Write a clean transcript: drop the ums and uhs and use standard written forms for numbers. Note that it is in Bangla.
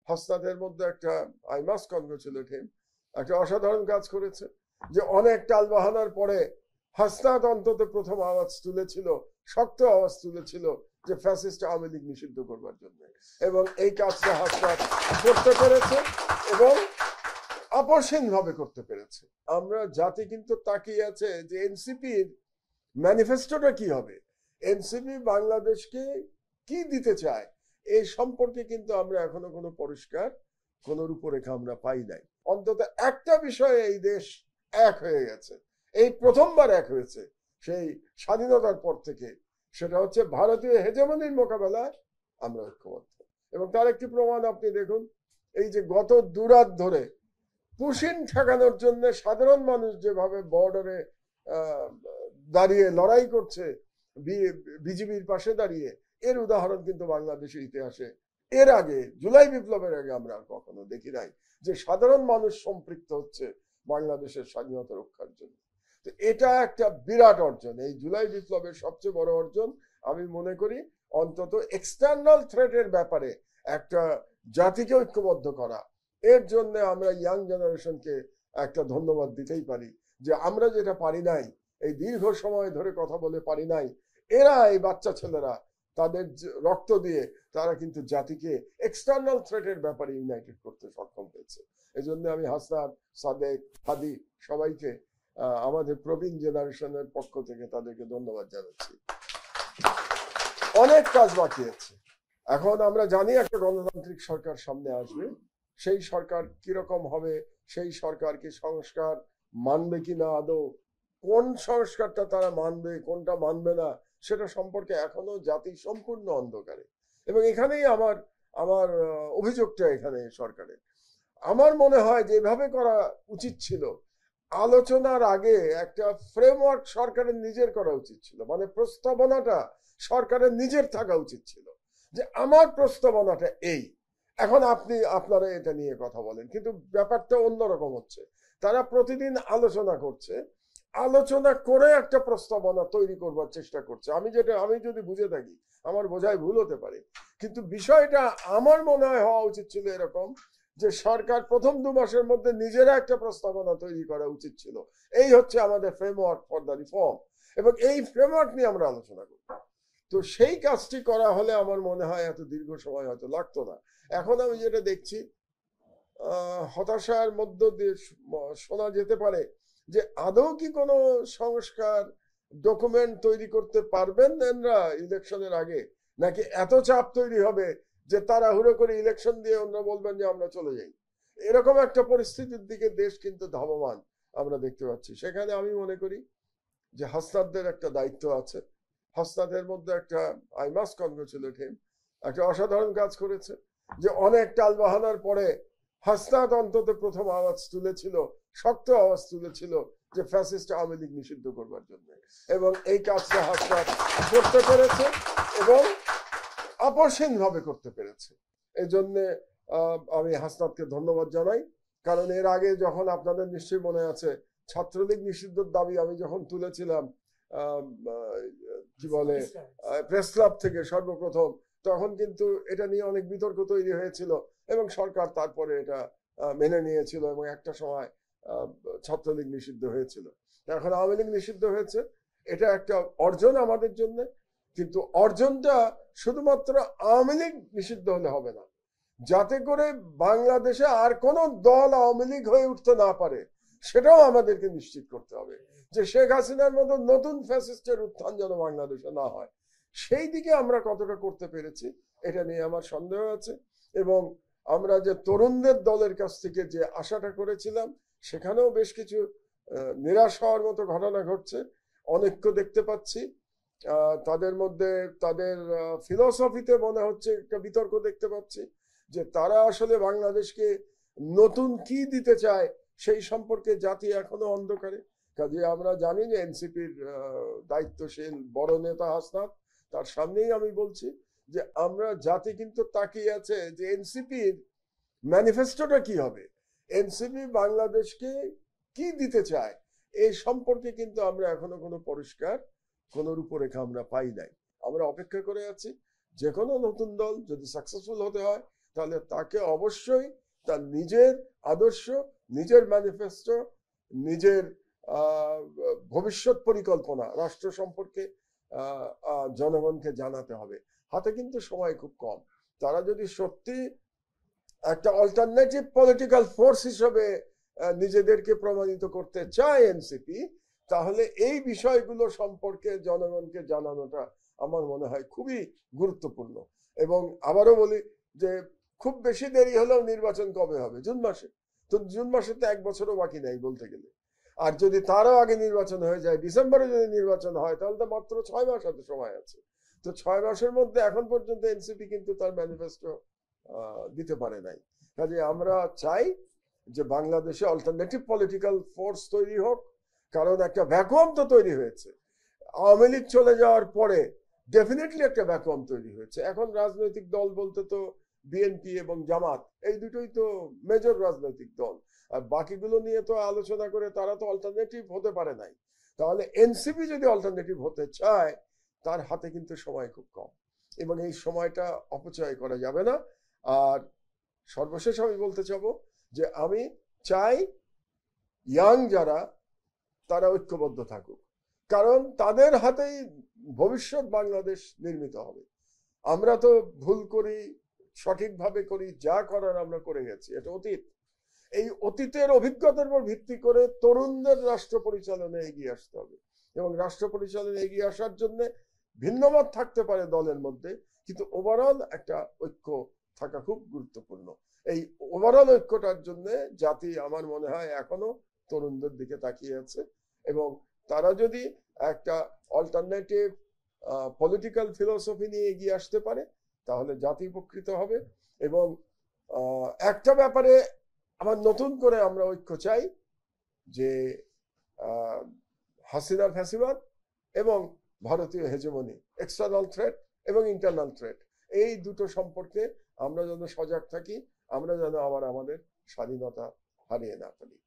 হাসনাতের মধ্যে একটা, আই মাস্ট কনগ্রাচুলেট হিম, একটা অসাধারণ কাজ করেছে যে অনেক টালবাহানার পরে হাসনাত অন্তত প্রথম আওয়াজ তুলেছিল, শক্ত আওয়াজ তুলেছিল যে ফ্যাসিস্ট আওয়ামী লীগ নিষিদ্ধ করবার জন্য, এবং এই কাজটা হাসনাত করতে পেরেছে এবং আপসহীন ভাবে করতে পেরেছে। আমরা জাতি কিন্তু তাকিয়ে আছে যে এনসিপির ম্যানিফেস্টোটা কি হবে, এনসিপি বাংলাদেশকে কি দিতে চায়, এই সম্পর্কে কিন্তু আমরা এখনো কোনো পরিষ্কার কোন রূপরেখা আমরা পাই নাই। অন্তত একটা বিষয়ে এই দেশ এক হয়ে গেছে, এই প্রথমবার এক হয়েছে সেই স্বাধীনতার পর থেকে, সেটা হচ্ছে ভারতীয় হেজেমনির মোকাবেলায় আমরা ঐক্যবদ্ধ। এবং তার একটি প্রমাণ আপনি দেখুন, এই যে গত দুরাত ধরে পুশিন ঠেকানোর জন্য সাধারণ মানুষ যেভাবে বর্ডারে দাঁড়িয়ে লড়াই করছে বিজিবির পাশে দাঁড়িয়ে, এর উদাহরণ কিন্তু বাংলাদেশের ইতিহাসে এর আগে, জুলাই বিপ্লবের আগে আমরা আর কখনো দেখি নাই যে সাধারণ মানুষ সম্পৃক্ত হচ্ছে বাংলাদেশের স্বাধীনতা রক্ষার জন্য। তো এটা একটা বিরাট অর্জন, এই জুলাই বিপ্লবের সবচেয়ে বড় অর্জন আমি মনে করি। অন্তত এক্সটার্নাল থ্রেটের ব্যাপারে একটা জাতিকে ঐক্যবদ্ধ করা, এর জন্য আমরা ইয়াং জেনারেশনকে একটা ধন্যবাদ দিতেই পারি যে আমরা যেটা পারি নাই, এই দীর্ঘ সময় ধরে কথা বলে পারি নাই, এরা এই বাচ্চা ছেলেরা তাদের রক্ত দিয়ে তারা কিন্তু জাতিকে এক্সটার্নাল থ্রেটের ব্যাপারে ইউনাইটেড করতে সক্ষম হয়েছে। এই জন্য আমি হাসনাত, সাদেক, হাদি সবাইকে আমাদের প্রবীণ জেনারেশনের পক্ষ থেকে তাদেরকে ধন্যবাদ জানাচ্ছি। অনেক কাজ বাকি আছে। এখন আমরা জানি একটা গণতান্ত্রিক সরকার সামনে আসবে, সেই সরকার কিরকম হবে, সেই সরকার কি সংস্কার মানবে কিনা, আদৌ কোন সংস্কারটা তারা মানবে কোনটা মানবে না, সেটা সম্পর্কে এখনো জাতি সম্পূর্ণ অন্ধকারে। এবং এখানেই আমার আমার অভিযোগটা এখানে সরকারের, আমার মনে হয় যেভাবে করা উচিত ছিল, আলোচনার আগে একটা ফ্রেমওয়ার্ক সরকারের নিজের করা উচিত ছিল, মানে প্রস্তাবনাটা সরকারের নিজের থাকা উচিত ছিল যে আমার প্রস্তাবনাটা এই, এখন আপনারা এটা নিয়ে কথা বলেন। কিন্তু ব্যাপারটা অন্যরকম হচ্ছে, তারা প্রতিদিন আলোচনা করছে, আলোচনা করে একটা প্রস্তাবনা তৈরি করবার চেষ্টা করছে। আমি যদি বুঝে থাকি, আমার বোঝায় ভুল হতে পারে, কিন্তু বিষয়টা আমার মনে হয় হওয়া উচিত ছিল এরকম যে সরকার প্রথম 2 মাসের মধ্যে নিজেরা একটা প্রস্তাবনা তৈরি করা উচিত ছিল, এই হচ্ছে আমাদের ফ্রেমওয়ার্ক ফর দ্য রিফর্ম, এবং এই ফ্রেমওয়ার্ক নিয়ে আমরা আলোচনা করি। তো সেই কাজটি করা হলে আমার মনে হয় এত দীর্ঘ সময় হয়তো লাগতো না। এখন আমি যেটা দেখছি, হতাশার মধ্য দিয়ে শোনা যেতে পারে যে আদৌ কি কোনো সংস্কার ডকুমেন্ট তৈরি করতে পারবেন এনরা ইলেকশনের আগে, নাকি এত চাপ তৈরি হবে যে তাড়াহুড়ো করে ইলেকশন দিয়ে ওনারা বলবেন যে আমরা চলে যাই। এরকম একটা পরিস্থিতির দিকে দেশ কিন্তু ধাবমান আমরা দেখতে পাচ্ছি। সেখানে আমি মনে করি যে হাসনাতদের একটা দায়িত্ব আছে। হাসনাতের মধ্যে একটা, আই মাস্ট কনগ্রাচুলেট হিম, একটা অসাধারণ কাজ করেছে যে অনেক টালবাহানার পরে হাসনাত অন্তত প্রথম আওয়াজ তুলেছিল, শক্ত আওয়াজ তুলেছিল যে ফ্যাসিস্ট আওয়ামী লীগ নিষিদ্ধ করবার জন্য, এবং এই কাজটা হাসনাত করতে পেরেছে এবং আপসহীন ভাবে করতে পেরেছে। এই জন্যে আমি হাসনাতকে ধন্যবাদ জানাই। কারণ এর আগে যখন আপনাদের নিশ্চয়ই মনে আছে, ছাত্রলীগ নিষিদ্ধের দাবি আমি যখন তুলেছিলাম কি বলে প্রেস ক্লাব থেকে সর্বপ্রথম, তখন কিন্তু এটা নিয়ে অনেক বিতর্ক তৈরি হয়েছিল এবং সরকার তারপরে এটা মেনে নিয়েছিল, এবং একটা সময় ছাত্রলীগ নিষিদ্ধ হয়েছিল। এখন আওয়ামী লীগ নিষিদ্ধ হয়েছে, এটা একটা অর্জন আমাদের জন্য। কিন্তু অর্জনটা শুধুমাত্র আওয়ামী লীগ নিষিদ্ধ হলে হবে না, যাতে করে বাংলাদেশে আর কোনো দল আওয়ামী লীগ হয়ে উঠতে না পারে, সেটাও আমাদেরকে নিশ্চিত করতে হবে যে শেখ হাসিনার মতো নতুন ফ্যাসিস্টের উত্থান যেন বাংলাদেশে না হয়। সেই দিকে আমরা কতটা করতে পেরেছি এটা নিয়ে আমার সন্দেহ আছে। এবং আমরা যে তরুণদের দলের কাছ থেকে যে আশাটা করেছিলাম, সেখানেও বেশ কিছু নিরাশ হওয়ার মতো ঘটনা ঘটছে। অনৈক্য দেখতে পাচ্ছি তাদের মধ্যে, তাদের ফিলোসফিতে মনে হচ্ছে একটা বিতর্ক দেখতে পাচ্ছি যে তারা আসলে বাংলাদেশকে নতুন কি দিতে চায় সেই সম্পর্কে জাতি এখনো অন্ধকারে। কাজে আমরা জানি যে এনসিপির দায়িত্বশীল বড় নেতা হাসনাত, তার সামনেই আমি বলছি যে আমরা জাতি কিন্তু তাকিয়ে আছে যে এনসিপির ম্যানিফেস্টোটা কি হবে, এনসিপি বাংলাদেশকে কি দিতে চায়, এই সম্পর্কে কিন্তু আমরা এখনো কোনো পরিষ্কার কোন রূপরেখা আমরা পাই নাই। আমরা অপেক্ষা করে আছি যে কোনো নতুন দল যদি সাকসেসফুল হতে হয় তাহলে তাকে অবশ্যই তার নিজের আদর্শ, নিজের ম্যানিফেস্টো, নিজের ভবিষ্যৎ পরিকল্পনা রাষ্ট্র সম্পর্কে জনগণকে জানাতে হবে। হাতে কিন্তু সময় খুব কম। তারা যদি সত্যি একটা অল্টারনেটিভ পলিটিক্যাল ফোর্স হিসেবে নিজেদেরকে প্রমাণিত করতে চায় এনসিপি, তাহলে এই বিষয়গুলো সম্পর্কে জনগণকে জানানোটা আমার মনে হয় খুবই গুরুত্বপূর্ণ। এবং আবারও বলি যে খুব বেশি দেরি হলেও নির্বাচন কবে হবে? জুন মাসে। তো জুন মাসে তো 1 বছরও বাকি নাই বলতে গেলে। আর যদি তারও আগে নির্বাচন হয়ে যায়, ডিসেম্বরে যদি নির্বাচন হয়, তাহলে তো মাত্র 6 মাস হাতে সময় আছে। তো 6 মাসের মধ্যে এখন পর্যন্ত এনসিপি কিন্তু তার ম্যানিফেস্টো দিতে পারে নাই। কাজে আমরা চাই যে বাংলাদেশে অল্টারনেটিভ পলিটিক্যাল ফোর্স তৈরি হোক, কারণ একটা ভ্যাকুয়াম তো তৈরি হয়েছে। আওয়ামী লীগ চলে যাওয়ার পরে ডেফিনেটলি একটা ভ্যাকুয়াম তৈরি হয়েছে। এখন রাজনৈতিক দল বলতে তো বিএনপি এবং জামাত, এই দুটোই তো মেজর রাজনৈতিক দল, আর বাকিগুলো নিয়ে তো আলোচনা করে তারা তো অল্টারনেটিভ হতে পারে নাই। তাহলে এনসিপি যদি অল্টারনেটিভ হতে চায়, তার হাতে কিন্তু সময় খুব কম, এবং এই সময়টা অপচয় করা যাবে না। আর সর্বশেষ আমি বলতে চাবো যে আমি চাই ইয়াং যারা, তারা ঐক্যবদ্ধ থাকুক, কারণ তাদের হাতেই ভবিষ্যৎ বাংলাদেশ নির্মিত হবে। আমরা তো ভুল করি, সঠিকভাবে করি, যা করার আমরা করে গেছি, এটা অতীত। এই অতীতের অভিজ্ঞতার উপর ভিত্তি করে তরুণদের রাষ্ট্র পরিচালনায় এগিয়ে আসতে হবে, এবং রাষ্ট্র পরিচালনায় এগিয়ে আসার জন্য ভিন্নমত থাকতে পারে দলের মধ্যে, কিন্তু ওভারঅল একটা ঐক্য থাকা খুব গুরুত্বপূর্ণ। এই ওভারঅল ঐক্যটার জন্য জাতি আমার মনে হয় এখনো তরুণদের দিকে তাকিয়ে আছে, এবং তারা যদি একটা অল্টারনেটিভ পলিটিক্যাল ফিলোসফি নিয়ে এগিয়ে আসতে পারে, তাহলে জাতি উপকৃত হবে। এবং একটা ব্যাপারে আমার নতুন করে আমরা ঐক্য চাই, যে হাসিনার ফ্যাসিবাদ এবং ভারতীয় হেজেমনি, এক্সটার্নাল থ্রেট এবং ইন্টারনাল থ্রেট, এই দুটো সম্পর্কে আমরা যেন সজাগ থাকি, আমরা যেন আবার আমাদের স্বাধীনতা হারিয়ে না ফেলি।